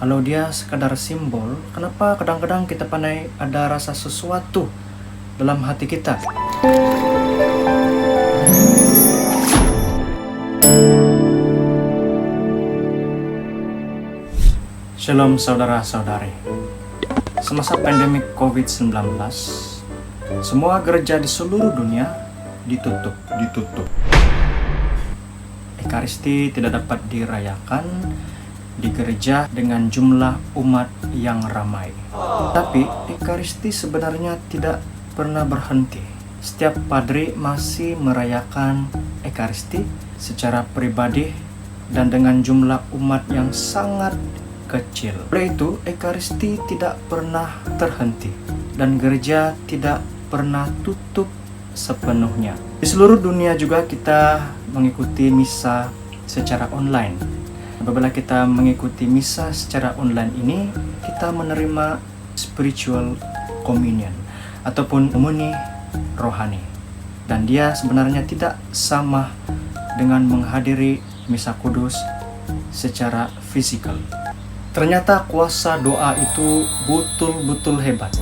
Kalau dia sekadar simbol, kenapa kadang-kadang kita pandai ada rasa sesuatu dalam hati kita? Shalom saudara-saudari. Semasa pandemik COVID-19, semua gereja di seluruh dunia ditutup. Ekaristi tidak dapat dirayakan di gereja dengan jumlah umat yang ramai. Tapi Ekaristi sebenarnya tidak pernah berhenti. Setiap padri masih merayakan Ekaristi secara pribadi dan dengan jumlah umat yang sangat kecil. Oleh itu, Ekaristi tidak pernah terhenti dan gereja tidak pernah tutup sepenuhnya. Di seluruh dunia juga kita mengikuti misa secara online. Apabila kita mengikuti misa secara online ini, kita menerima spiritual communion ataupun komuni rohani. Dan dia sebenarnya tidak sama dengan menghadiri misa kudus secara fisikal. Ternyata kuasa doa itu betul-betul hebat.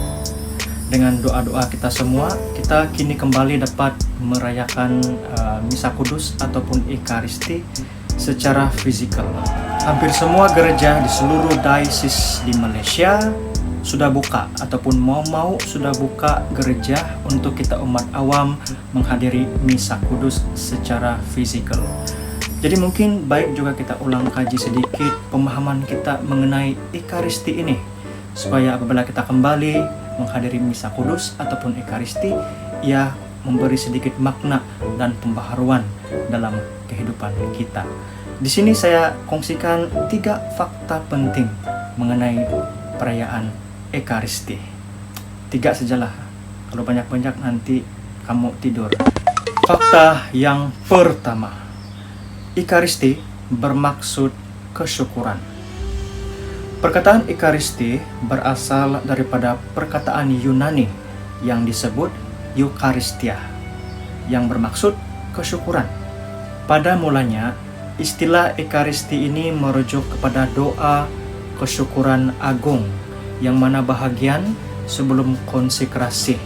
Dengan doa-doa kita semua, kita kini kembali dapat merayakan misa kudus ataupun Ekaristi secara fisikal. Hampir semua gereja di seluruh daesis di Malaysia sudah buka ataupun mau sudah buka gereja untuk kita umat awam menghadiri misa kudus secara fisikal. Jadi mungkin baik juga kita ulang kaji sedikit pemahaman kita mengenai Ekaristi ini, supaya apabila kita kembali menghadiri misa kudus ataupun Ekaristi, ia memberi sedikit makna dan pembaharuan dalam kehidupan kita. Di sini saya kongsikan 3 fakta penting mengenai perayaan Ekaristi. 3 sajalah, kalau banyak-banyak nanti kamu tidur. Fakta yang pertama, Ekaristi bermaksud kesyukuran. Perkataan Ekaristi berasal daripada perkataan Yunani yang disebut Eucharistia, yang bermaksud kesyukuran. Pada mulanya, istilah Ekaristi ini merujuk kepada doa kesyukuran agung, yang mana bahagian sebelum konsekrasi.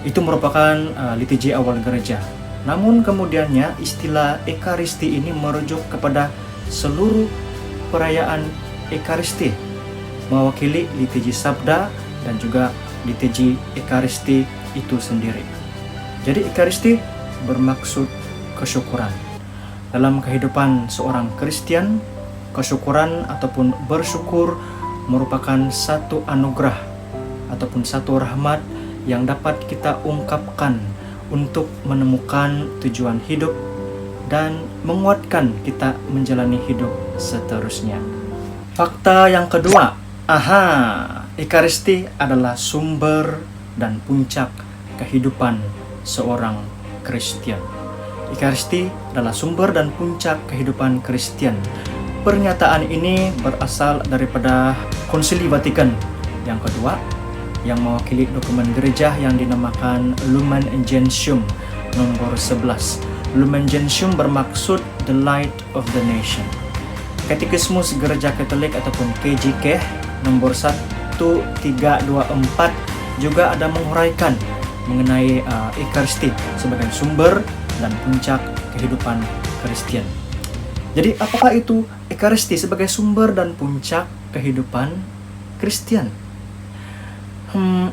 Itu merupakan litigi awal gereja. Namun kemudiannya istilah Ekaristi ini merujuk kepada seluruh perayaan Ekaristi, mewakili litigi sabda dan juga litigi Ekaristi itu sendiri. Jadi Ekaristi bermaksud kesyukuran. Dalam kehidupan seorang Kristen, kesyukuran ataupun bersyukur merupakan satu anugerah ataupun satu rahmat yang dapat kita ungkapkan untuk menemukan tujuan hidup dan menguatkan kita menjalani hidup seterusnya. Fakta yang kedua, Ekaristi adalah sumber dan puncak kehidupan seorang Kristen. Ekaristi adalah sumber dan puncak kehidupan Kristen. Pernyataan ini berasal daripada Konsili Vatikan yang kedua, yang mewakili dokumen gereja yang dinamakan Lumen Gentium nomor 11. Lumen Gentium bermaksud the light of the nation. Katekismus Gereja Katolik ataupun KJK nomor 1324 juga ada menguraikan mengenai Ekaristi sebagai sumber dan puncak kehidupan Kristen. Jadi apakah itu Ekaristi sebagai sumber dan puncak kehidupan Kristen?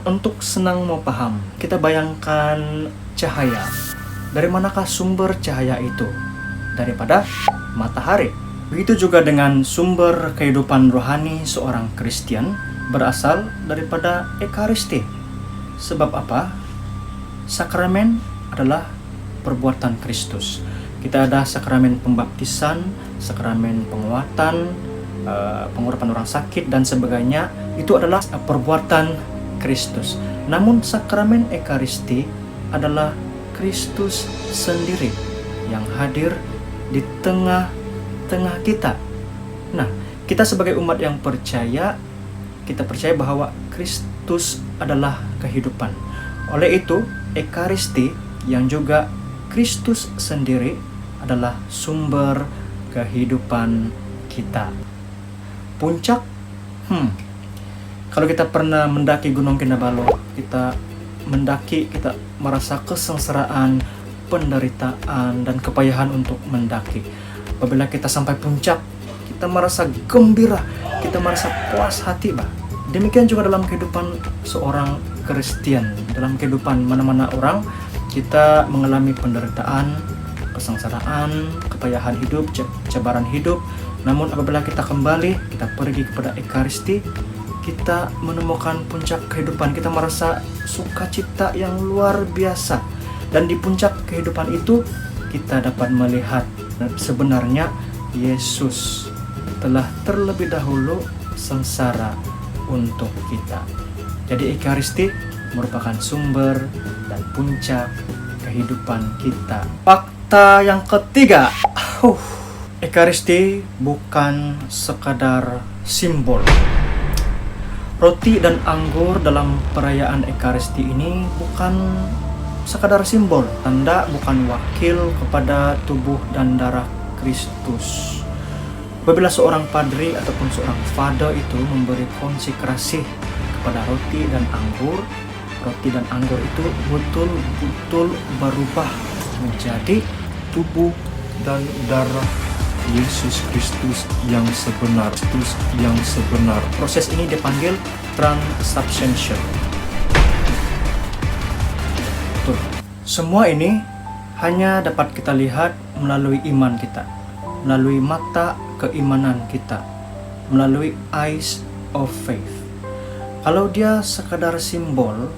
Untuk senang mau paham, kita bayangkan cahaya. Dari manakah sumber cahaya itu? Daripada matahari. Begitu juga dengan sumber kehidupan rohani seorang Kristen berasal daripada Ekaristi. Sebab apa? Sakramen adalah perbuatan Kristus. Kita ada sakramen pembaptisan, sakramen penguatan, pengurapan orang sakit dan sebagainya. Itu adalah perbuatan Kristus. Namun sakramen Ekaristi adalah Kristus sendiri yang hadir di tengah-tengah kita. Nah, kita sebagai umat yang percaya, kita percaya bahwa Kristus adalah kehidupan. Oleh itu, Ekaristi yang juga Kristus sendiri adalah sumber kehidupan kita. Puncak? Kalau kita pernah mendaki Gunung Kinabalu, kita mendaki, kita merasa kesengsaraan, penderitaan, dan kepayahan untuk mendaki. Apabila kita sampai puncak, kita merasa gembira, kita merasa puas hati, bah. Demikian juga dalam kehidupan seorang Kristen, dalam kehidupan mana-mana orang, kita mengalami penderitaan, kesengsaraan, kepayahan hidup, cabaran hidup. Namun apabila kita kembali, kita pergi kepada Ekaristi, kita menemukan puncak kehidupan, kita merasa sukacita yang luar biasa. Dan di puncak kehidupan itu, kita dapat melihat sebenarnya Yesus telah terlebih dahulu sengsara untuk kita. Jadi Ekaristi merupakan sumber dan puncak kehidupan kita. Fakta yang ketiga, Ekaristi bukan sekadar simbol. Roti dan anggur dalam perayaan Ekaristi ini bukan sekadar simbol, tanda, bukan wakil kepada tubuh dan darah Kristus. Apabila seorang padri ataupun seorang fada itu memberi konsekrasi kepada roti dan anggur itu betul-betul berubah menjadi tubuh dan darah Yesus Kristus yang sebenar. Proses ini dipanggil transubstantiation. Semua ini hanya dapat kita lihat melalui iman kita, melalui mata keimanan kita, melalui eyes of faith. Kalau dia sekadar simbol,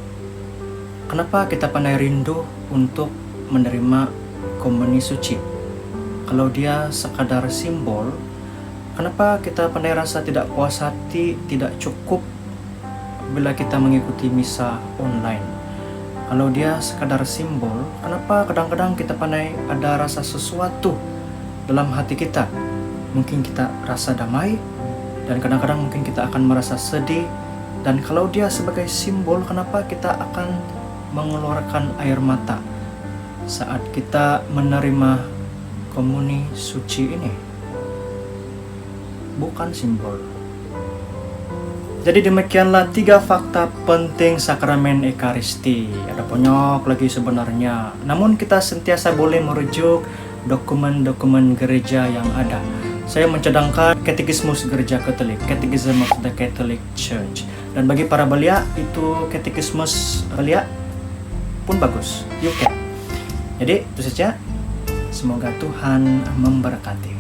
kenapa kita pandai rindu untuk menerima komuni suci? Kalau dia sekadar simbol, kenapa kita pandai rasa tidak puas hati, tidak cukup bila kita mengikuti misa online? Kalau dia sekadar simbol, kenapa kadang-kadang kita pandai ada rasa sesuatu dalam hati kita? Mungkin kita rasa damai, dan kadang-kadang mungkin kita akan merasa sedih. Dan kalau dia sebagai simbol, kenapa kita akan mengeluarkan air mata saat kita menerima komuni suci ini? Bukan simbol. Jadi demikianlah 3 fakta penting sakramen Ekaristi. Ada banyak lagi sebenarnya, namun kita sentiasa boleh merujuk dokumen-dokumen gereja yang ada. Saya mencadangkan Katekismus Gereja Katolik, Catechism of the Catholic Church. Dan bagi para belia, itu Katekismus belia pun bagus. Jadi itu saja. Semoga Tuhan memberkati.